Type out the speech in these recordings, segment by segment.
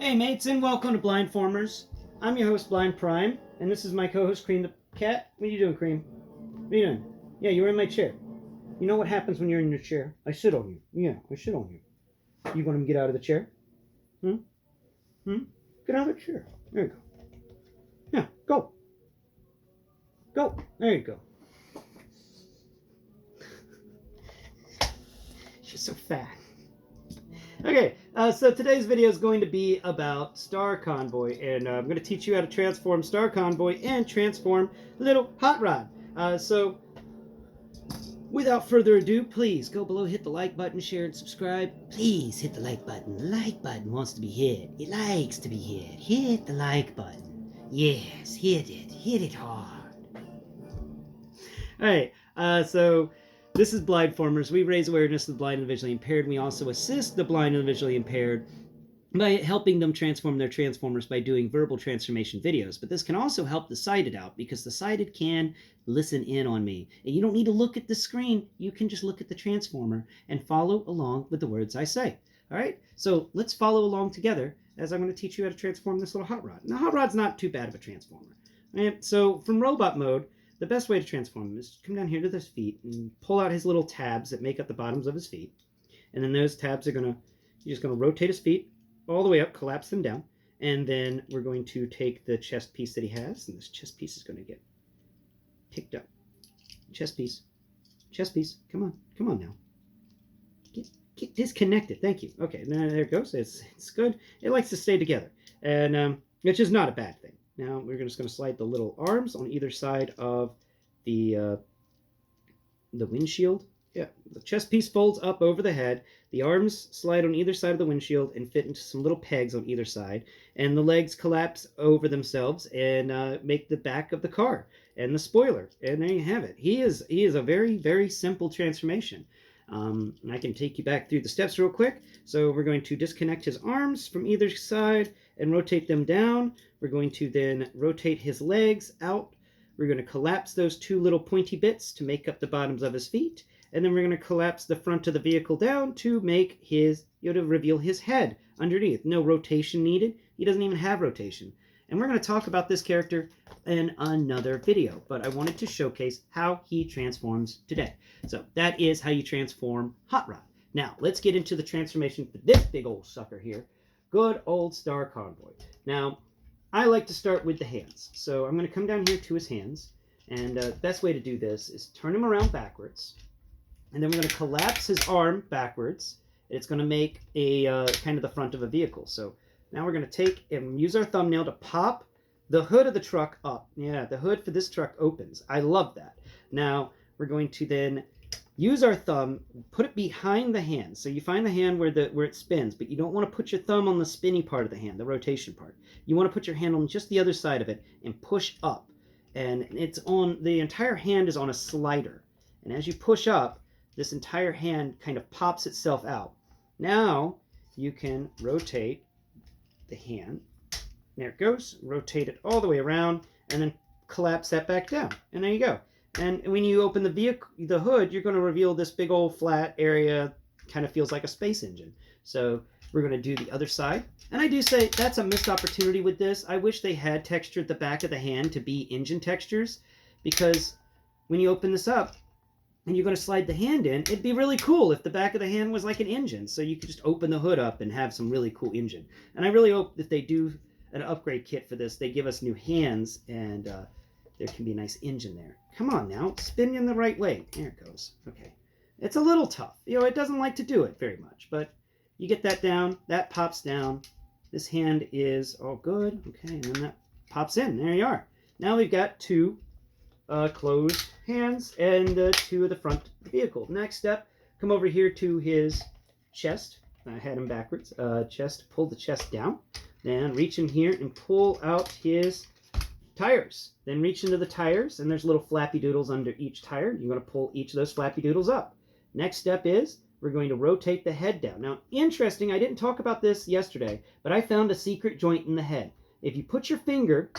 Hey mates, and welcome to Blindformers. I'm your host, Blind Prime, and this is my co-host, Cream the Cat. What are you doing, Cream? What are you doing? Yeah, you're in my chair. You know what happens when you're in your chair? I sit on you. Yeah, I sit on you. You want him to get out of the chair? Hmm? Get out of the chair. There you go. Yeah, go. Go. There you go. She's so fat. Okay, so today's video is going to be about Star Convoy, and I'm going to teach you how to transform Star Convoy and transform Little Hot Rod. So, without further ado, please go below, hit the like button, share, and subscribe. Please hit the like button. The like button wants to be hit. It likes to be hit. Hit the like button. Yes, hit it. Hit it hard. Alright, so this is Blindformers. We raise awareness of the blind and visually impaired. We also assist the blind and visually impaired by helping them transform their transformers by doing verbal transformation videos. But this can also help the sighted out, because the sighted can listen in on me. And you don't need to look at the screen. You can just look at the transformer and follow along with the words I say. All right, so let's follow along together as I'm going to teach you how to transform this little hot rod. Now, hot rod's not too bad of a transformer. Right? So from robot mode, the best way to transform him is to come down here to his feet and pull out his little tabs that make up the bottoms of his feet. And then those tabs are you're just going to rotate his feet all the way up, collapse them down, and then we're going to take the chest piece that he has, and this chest piece is going to get picked up. Chest piece. Come on now. Get disconnected. Thank you. Okay, there it goes. It's good. It likes to stay together, and which is not a bad thing. Now we're just going to slide the little arms on either side of the windshield. Yeah, the chest piece folds up over the head. The arms slide on either side of the windshield and fit into some little pegs on either side. And the legs collapse over themselves and make the back of the car and the spoiler. And there you have it. He is a very, very simple transformation. I can take you back through the steps real quick. So we're going to disconnect his arms from either side and rotate them down. We're going to then rotate his legs out. We're going to collapse those two little pointy bits to make up the bottoms of his feet. And then we're going to collapse the front of the vehicle down to make to reveal his head underneath. No rotation needed. He doesn't even have rotation. And we're going to talk about this character in another video, but I wanted to showcase how he transforms today. So that is how you transform Hot Rod. Now, let's get into the transformation for this big old sucker here. Good old Star Convoy. Now, I like to start with the hands. So I'm going to come down here to his hands. And the best way to do this is turn him around backwards. And then we're going to collapse his arm backwards. It's going to make a kind of the front of a vehicle. So now we're going to take and use our thumbnail to pop the hood of the truck up. Yeah, the hood for this truck opens. I love that. Now we're going to then use our thumb, put it behind the hand. So you find the hand where it spins, but you don't want to put your thumb on the spinny part of the hand, the rotation part. You want to put your hand on just the other side of it and push up. And the entire hand is on a slider. And as you push up, this entire hand kind of pops itself out. Now you can rotate the hand. There it goes. Rotate it all the way around and then collapse that back down. And there you go. And when you open the hood, you're going to reveal this big old flat area. Kind of feels like a space engine. So we're going to do the other side. And I do say that's a missed opportunity with this. I wish they had textured the back of the hand to be engine textures, because when you open this up, and you're going to slide the hand in, it'd be really cool if the back of the hand was like an engine. So you could just open the hood up and have some really cool engine. And I really hope if they do an upgrade kit for this, they give us new hands and there can be a nice engine there. Come on now, spin in the right way. There it goes. Okay. It's a little tough. It doesn't like to do it very much, but you get that down. That pops down. This hand is all good. Okay, and then that pops in. There you are. Now we've got two closed hands and two of the front of the vehicle. Next step, come over here to his chest. I had him backwards. Chest, pull the chest down. Then reach in here and pull out his tires. Then reach into the tires, and there's little flappy doodles under each tire. You're going to pull each of those flappy doodles up. Next step is we're going to rotate the head down. Now, interesting, I didn't talk about this yesterday, but I found a secret joint in the head. If you put your finger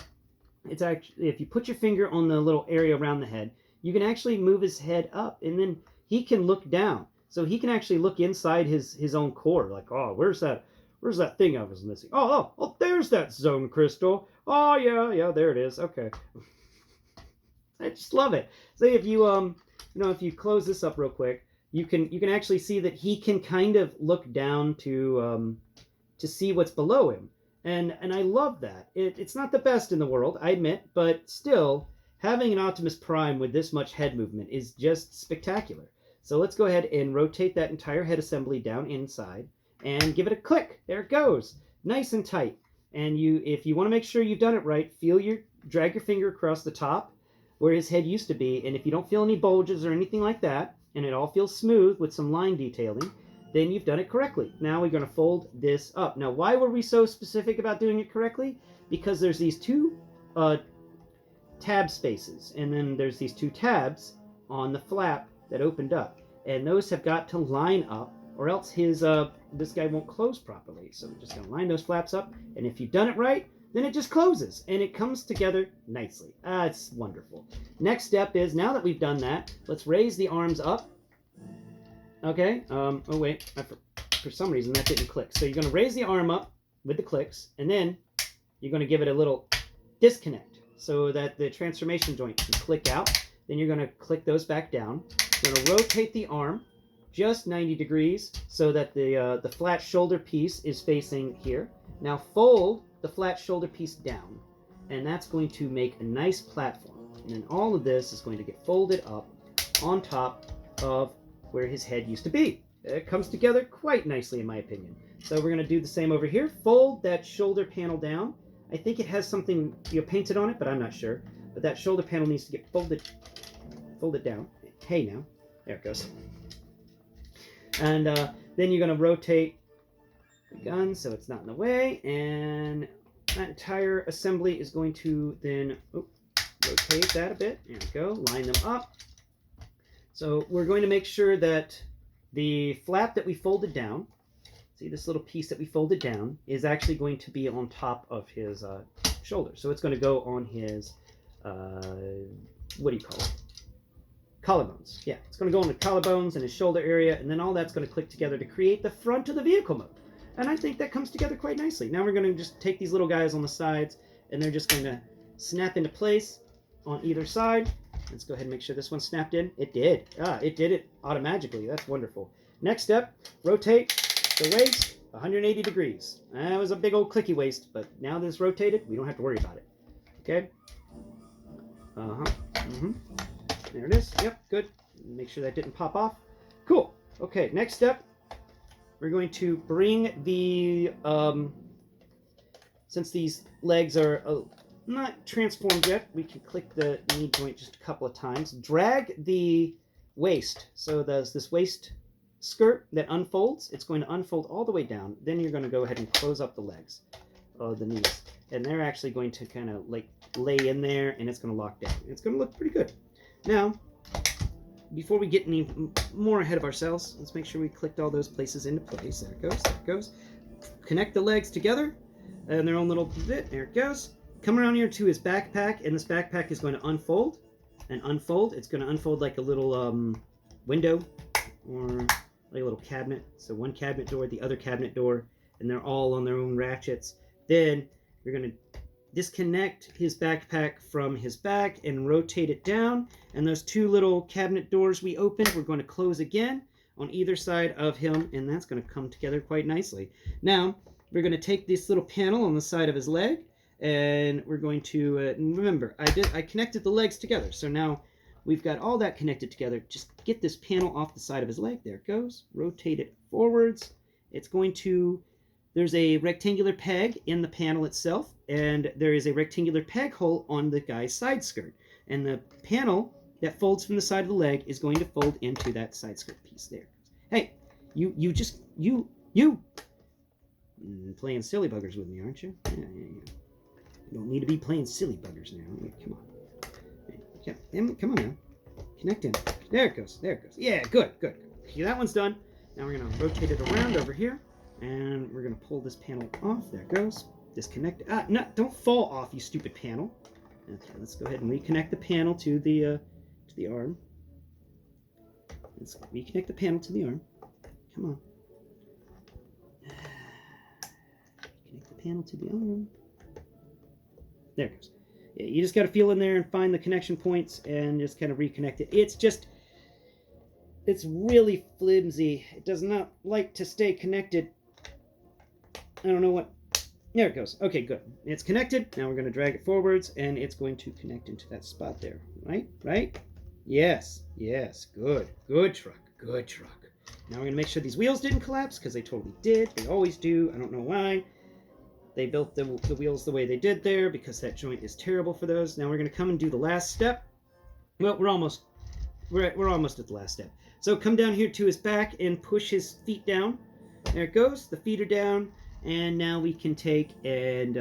on the little area around the head, you can actually move his head up, and then he can look down. So he can actually look inside his own core, like, oh, where's that Where's that thing I was missing? Oh, there's that zone crystal. Oh, yeah, there it is. Okay. I just love it. So if you if you close this up real quick, you can actually see that he can kind of look down to see what's below him, and I love that. It's not the best in the world, I admit, but still, having an Optimus Prime with this much head movement is just spectacular. So let's go ahead and rotate that entire head assembly down inside and give it a click. There it goes, nice and tight. And if you want to make sure you've done it right, drag your finger across the top where his head used to be, and if you don't feel any bulges or anything like that, and it all feels smooth with some line detailing, then you've done it correctly. Now we're going to fold this up. Now, why were we so specific about doing it correctly? Because there's these two tab spaces, and then there's these two tabs on the flap that opened up, and those have got to line up, or else this guy won't close properly. So we're just going to line those flaps up, and if you've done it right, then it just closes, and it comes together nicely. It's wonderful. Next step is, now that we've done that, let's raise the arms up. Okay, oh wait, for some reason that didn't click. So you're going to raise the arm up with the clicks, and then you're going to give it a little disconnect so that the transformation joint can click out. Then you're going to click those back down. You're going to rotate the arm just 90 degrees so that the flat shoulder piece is facing here. Now fold the flat shoulder piece down, and that's going to make a nice platform. And then all of this is going to get folded up on top of where his head used to be. It comes together quite nicely, in my opinion. So we're going to do the same over here. Fold that shoulder panel down. I think it has something painted on it, but I'm not sure. But that shoulder panel needs to get folded down. Hey, now. There it goes. And then you're going to rotate the gun so it's not in the way. And that entire assembly is going to then rotate that a bit. There we go. Line them up. So we're going to make sure that the flap that we folded down, see this little piece that we folded down, is actually going to be on top of his shoulder. So it's going to go on his, what do you call it? Collarbones. Yeah, it's going to go on the collarbones and his shoulder area, and then all that's going to click together to create the front of the vehicle mode. And I think that comes together quite nicely. Now we're going to just take these little guys on the sides, and they're just going to snap into place on either side. Let's go ahead and make sure this one snapped in. It did. It did it automatically. That's wonderful. Next step, rotate the waist 180 degrees. That was a big old clicky waist, but now that it's rotated, we don't have to worry about it. Okay? There it is. Yep, good. Make sure that didn't pop off. Cool. Okay, next step, we're going to bring the, since these legs are not transformed yet, we can click the knee joint just a couple of times. Drag the waist. So there's this waist skirt that unfolds. It's going to unfold all the way down. Then you're going to go ahead and close up the legs, the knees. And they're actually going to kind of like lay in there, and it's going to lock down. It's going to look pretty good. Now, before we get any more ahead of ourselves, let's make sure we clicked all those places into place. There it goes. There it goes. Connect the legs together and their own little bit. There it goes. Come around here to his backpack, and this backpack is going to unfold and unfold. It's going to unfold like a little window or like a little cabinet. So one cabinet door, the other cabinet door, and they're all on their own ratchets. Then you're going to disconnect his backpack from his back and rotate it down. And those two little cabinet doors we opened, we're going to close again on either side of him, and that's going to come together quite nicely. Now, we're going to take this little panel on the side of his leg, and we're going to remember I connected the legs together, so now we've got all that connected together. Just get this panel off the side of his leg. There it goes. Rotate it forwards. It's going to, there's a rectangular peg in the panel itself, and there is a rectangular peg hole on the guy's side skirt, and the panel that folds from the side of the leg is going to fold into that side skirt piece there. Hey, you playing silly buggers with me, aren't you? Yeah. You don't need to be playing silly buggers now. Come on. Come on now. Connect in. There it goes. There it goes. Yeah, good. Okay, that one's done. Now we're going to rotate it around over here, and we're going to pull this panel off. There it goes. Disconnect. No, don't fall off, you stupid panel. Okay, let's go ahead and reconnect the panel to the arm. Let's reconnect the panel to the arm. Come on. panel to the arm. There it goes. Yeah, you just got to feel in there and find the connection points and just kind of reconnect it. It's really flimsy. It does not like to stay connected. I don't know what. There it goes. Okay, good. It's connected. Now we're going to drag it forwards, and it's going to connect into that spot there. Right? Right? Yes. Yes. Good. Good truck. Good truck. Now we're going to make sure these wheels didn't collapse, because they totally did. They always do. I don't know why. They built the wheels the way they did there, because that joint is terrible for those. Now we're going to come and do the last step. Well, we're almost at the last step. So come down here to his back and push his feet down. There it goes. The feet are down. And now we can take and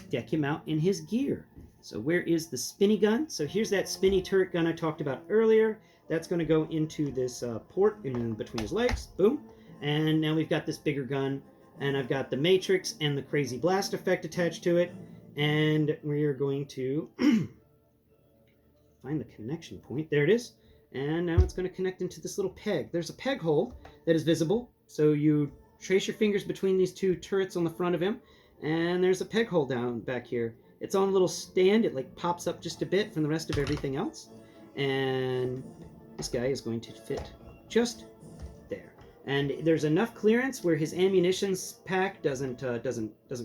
deck him out in his gear. So where is the spinny gun? So here's that spinny turret gun I talked about earlier. That's going to go into this port in between his legs. Boom. And now we've got this bigger gun. And I've got the matrix and the crazy blast effect attached to it. And we are going to find the connection point. There it is. And now it's going to connect into this little peg. There's a peg hole that is visible. So you trace your fingers between these two turrets on the front of him. And there's a peg hole down back here. It's on a little stand. It like pops up just a bit from the rest of everything else. And this guy is going to fit just there. And there's enough clearance where his ammunition pack doesn't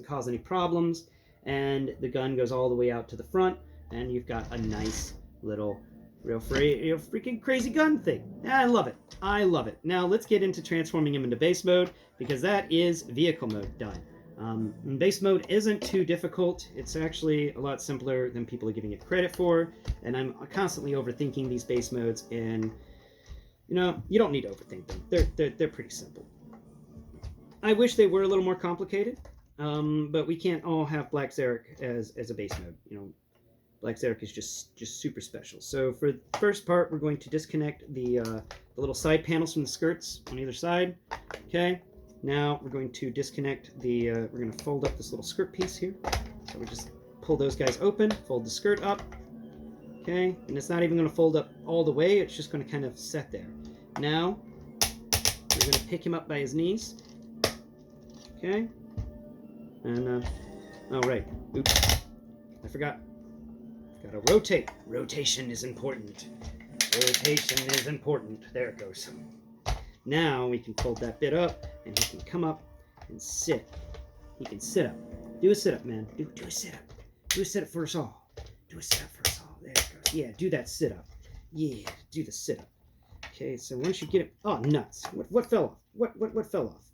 cause any problems. And the gun goes all the way out to the front. And you've got a nice little freaking crazy gun thing. I love it. I love it. Now let's get into transforming him into base mode, because that is vehicle mode done. Base mode isn't too difficult. It's actually a lot simpler than people are giving it credit for. And I'm constantly overthinking these base modes, and you know, you don't need to overthink them. They're pretty simple. I wish they were a little more complicated, but we can't all have Black Xeric as a base mode. You know, Black Xeric is just super special. So for the first part, we're going to disconnect the little side panels from the skirts on either side. Okay. Now we're going to disconnect we're going to fold up this little skirt piece here. So we just pull those guys open, fold the skirt up. Okay. And it's not even going to fold up all the way. It's just going to kind of set there. Now we're going to pick him up by his knees. Okay. And, oh, right. Oops. I forgot. Gotta rotate. Rotation is important. Rotation is important. There it goes. Now we can fold that bit up, and he can come up and sit. He can sit up. Do a sit-up, man. Do a sit-up. Do a sit-up for us all. Do a sit-up for us all. There it goes. Yeah, do that sit-up. Yeah, do the sit-up. Okay, so once you get it... Oh, nuts. What fell off? What fell off?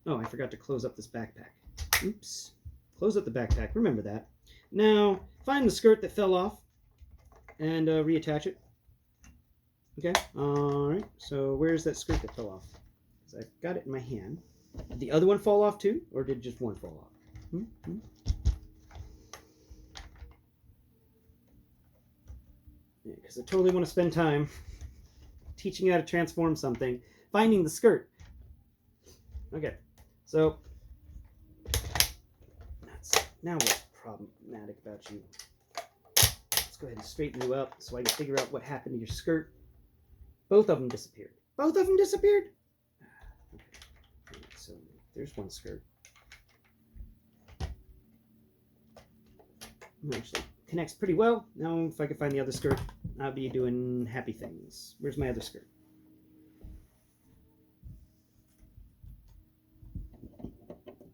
Oh, I forgot to close up this backpack. Oops. Close up the backpack. Remember that. Now, find the skirt that fell off and reattach it. Okay, alright, so where's that skirt that fell off? Because I've got it in my hand. Did the other one fall off too, or did just one fall off? Yeah, because I totally want to spend time teaching you how to transform something, finding the skirt. Okay, so now what's problematic about you? Let's go ahead and straighten you up so I can figure out what happened to your skirt. Both of them disappeared. Both of them disappeared? Okay. So there's one skirt. Actually connects pretty well. Now if I could find the other skirt, I'll be doing happy things. Where's my other skirt?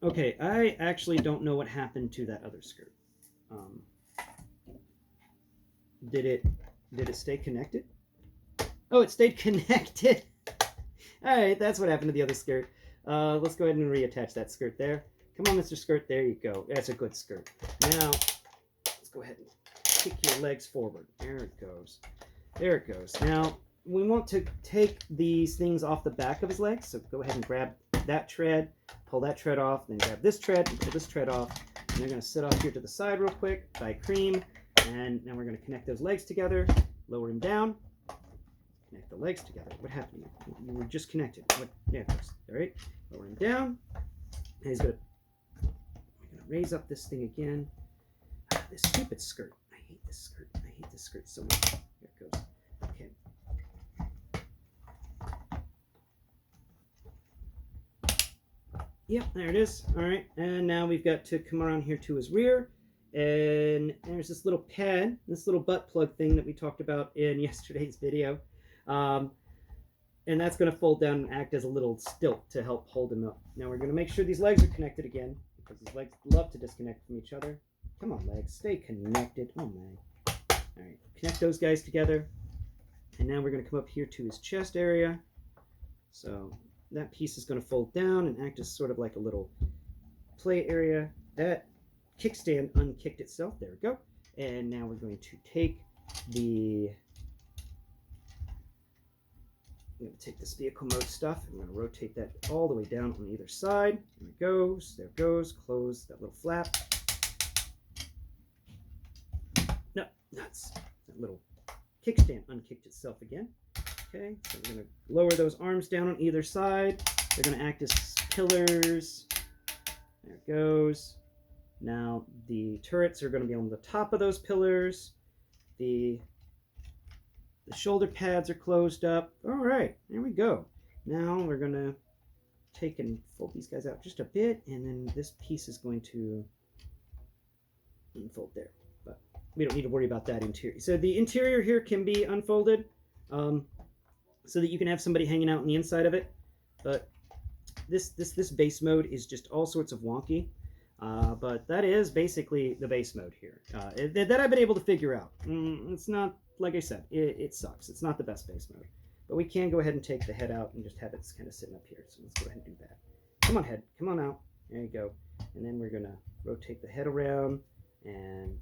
Okay, I actually don't know what happened to that other skirt. Did it stay connected? Oh, it stayed connected. All right, that's what happened to the other skirt. Let's go ahead and reattach that skirt there. Come on, Mr. Skirt. There you go. That's a good skirt. Now, let's go ahead and kick your legs forward. There it goes. There it goes. Now, we want to take these things off the back of his legs. So go ahead and grab that tread, pull that tread off, then grab this tread and pull this tread off. And they're going to sit off here to the side real quick by cream. And now we're going to connect those legs together, lower him down, connect the legs together. What happened? You were just connected. There it goes. All right, lower him down. And we're going to raise up this thing again. This stupid skirt. I hate this skirt. I hate this skirt so much. There it goes. Okay. Yep, there it is. All right, and now we've got to come around here to his rear, and there's this little pad, this little butt plug thing that we talked about in yesterday's video. Um, and that's going to fold down and act as a little stilt to help hold him up. Now we're going to make sure these legs are connected again, because these legs love to disconnect from each other. Come on, legs, stay connected. Oh, man. All right, connect those guys together. And now we're going to come up here to his chest area. So that piece is going to fold down and act as sort of like a little play area. That kickstand unkicked itself. There we go. And now we're going to take the... I'm going to take this vehicle mode stuff. I'm going to rotate that all the way down on either side. There it goes. There it goes. Close that little flap. No, nuts. That little kickstand unkicked itself again. Okay, so we're going to lower those arms down on either side. They're going to act as pillars. There it goes. Now the turrets are going to be on the top of those pillars. The shoulder pads are closed up. All right, there we go. Now we're going to take and fold these guys out just a bit, and then this piece is going to unfold there. But we don't need to worry about that interior. So the interior here can be unfolded so that you can have somebody hanging out on the inside of it. But this base mode is just all sorts of wonky. But that is basically the base mode here that I've been able to figure out. It's not, like I said, it sucks. It's not the best base mode. But we can go ahead and take the head out and just have it kind of sitting up here. So let's go ahead and do that. Come on, head. Come on out. There you go. And then we're going to rotate the head around. And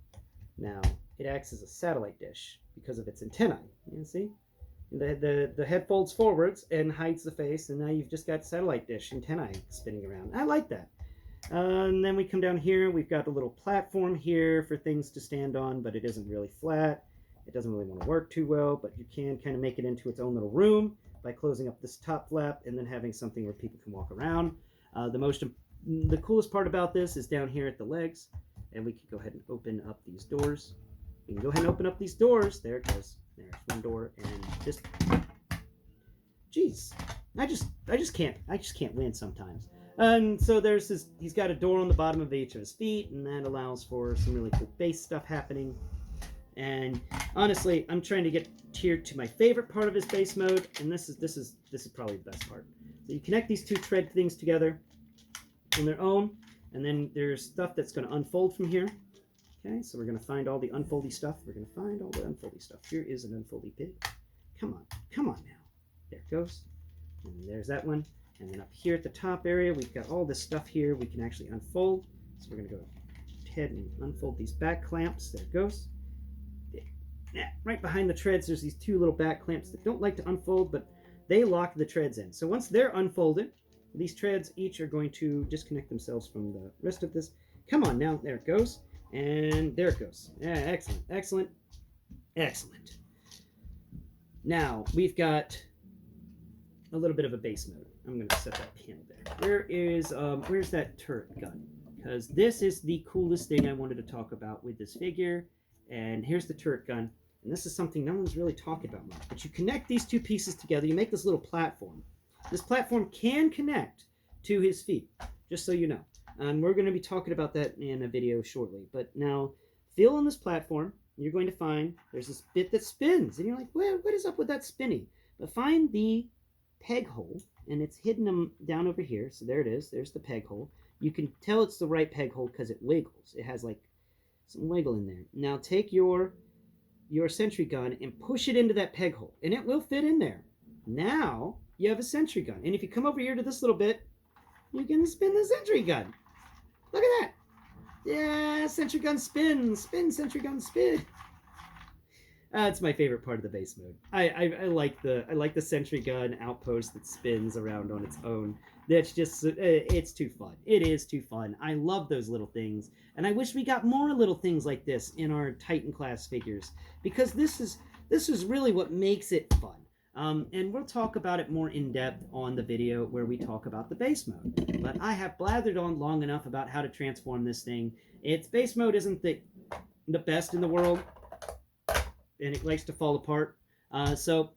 now it acts as a satellite dish because of its antennae. You can see? The head folds forwards and hides the face. And now you've just got satellite dish antennae spinning around. I like that. And then we come down here. We've got a little platform here for things to stand on, but it isn't really flat. It doesn't really want to work too well, but you can kind of make it into its own little room by closing up this top flap and then having something where people can walk around. The coolest part about this is down here at the legs, and we can go ahead and open up these doors. We can go ahead and open up these doors. There it goes. There's one door, and just, jeez, I just can't win sometimes. And so there's this, he's got a door on the bottom of each of his feet, and that allows for some really cool base stuff happening. And honestly, I'm trying to get here to my favorite part of his base mode, and this is probably the best part. So you connect these two tread things together on their own, and then there's stuff that's going to unfold from here. Okay, so we're going to find all the unfoldy stuff. We're going to find all the unfoldy stuff. Here is an unfoldy pig. Come on now. There it goes. And there's that one. And then up here at the top area, we've got all this stuff here we can actually unfold. So we're going to go ahead and unfold these back clamps. There it goes. Right behind the treads, there's these two little back clamps that don't like to unfold, but they lock the treads in. So once they're unfolded, these treads each are going to disconnect themselves from the rest of this. Come on now. There it goes. And there it goes. Yeah, excellent, excellent, excellent. Now, we've got a little bit of a base mode. I'm going to set that panel there. Where's that turret gun? Because this is the coolest thing I wanted to talk about with this figure. And here's the turret gun. And this is something no one's really talking about much. But you connect these two pieces together. You make this little platform. This platform can connect to his feet, just so you know. And we're going to be talking about that in a video shortly. But now, feel on this platform. You're going to find there's this bit that spins. And you're like, well, what is up with that spinning? But find the peg hole. And it's hidden down over here. So there it is. There's the peg hole. You can tell it's the right peg hole because it wiggles. It has like some wiggle in there. Now take your sentry gun and push it into that peg hole, and it will fit in there. Now you have a sentry gun, and if you come over here to this little bit, you can spin the sentry gun. Look at that. Yeah, sentry gun spin, sentry gun spin. That's my favorite part of the base mode. I like the sentry gun outpost that spins around on its own. That's just, it's too fun. It is too fun. I love those little things, and I wish we got more little things like this in our Titan class figures, because this is really what makes it fun. And we'll talk about it more in depth on the video where we talk about the base mode. But I have blathered on long enough about how to transform this thing. Its base mode isn't the best in the world, and it likes to fall apart. So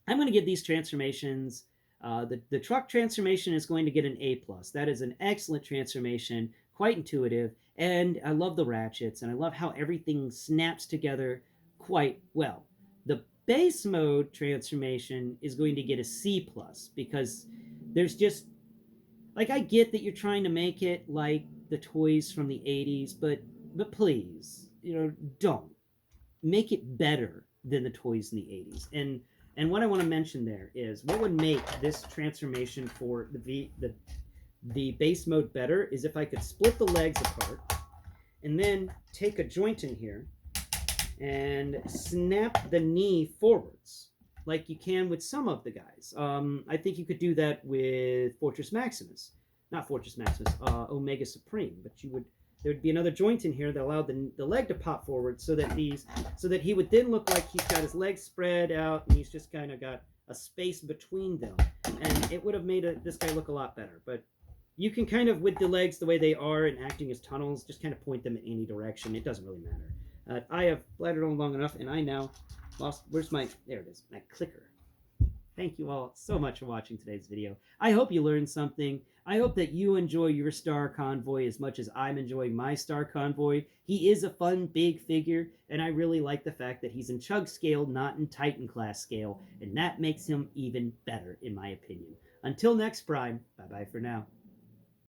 I'm going to give these transformations The truck transformation is going to get an A plus. That is an excellent transformation, quite intuitive, and I love the ratchets, and I love how everything snaps together quite well. The base mode transformation is going to get a C plus because there's just like I get that you're trying to make it like the toys from the 80s, but please, don't make it better than the toys in the 80s. And what I want to mention there is what would make this transformation for the base mode better is if I could split the legs apart and then take a joint in here and snap the knee forwards like you can with some of the guys. I think you could do that with Fortress Maximus, not Fortress Maximus, Omega Supreme. But there would be another joint in here that allowed the leg to pop forward so that he would then look like he's got his legs spread out and he's just kind of got a space between them, and it would have made this guy look a lot better. But you can kind of, with the legs the way they are and acting as tunnels, just kind of point them in any direction. It doesn't really matter. I have bladdered on long enough, and I now lost. There it is, my clicker. Thank you all so much for watching today's video. I hope you learned something. I hope that you enjoy your Star Convoy as much as I'm enjoying my Star Convoy. He is a fun, big figure, and I really like the fact that he's in Chug scale, not in Titan class scale, and that makes him even better, in my opinion. Until next Prime, bye-bye for now.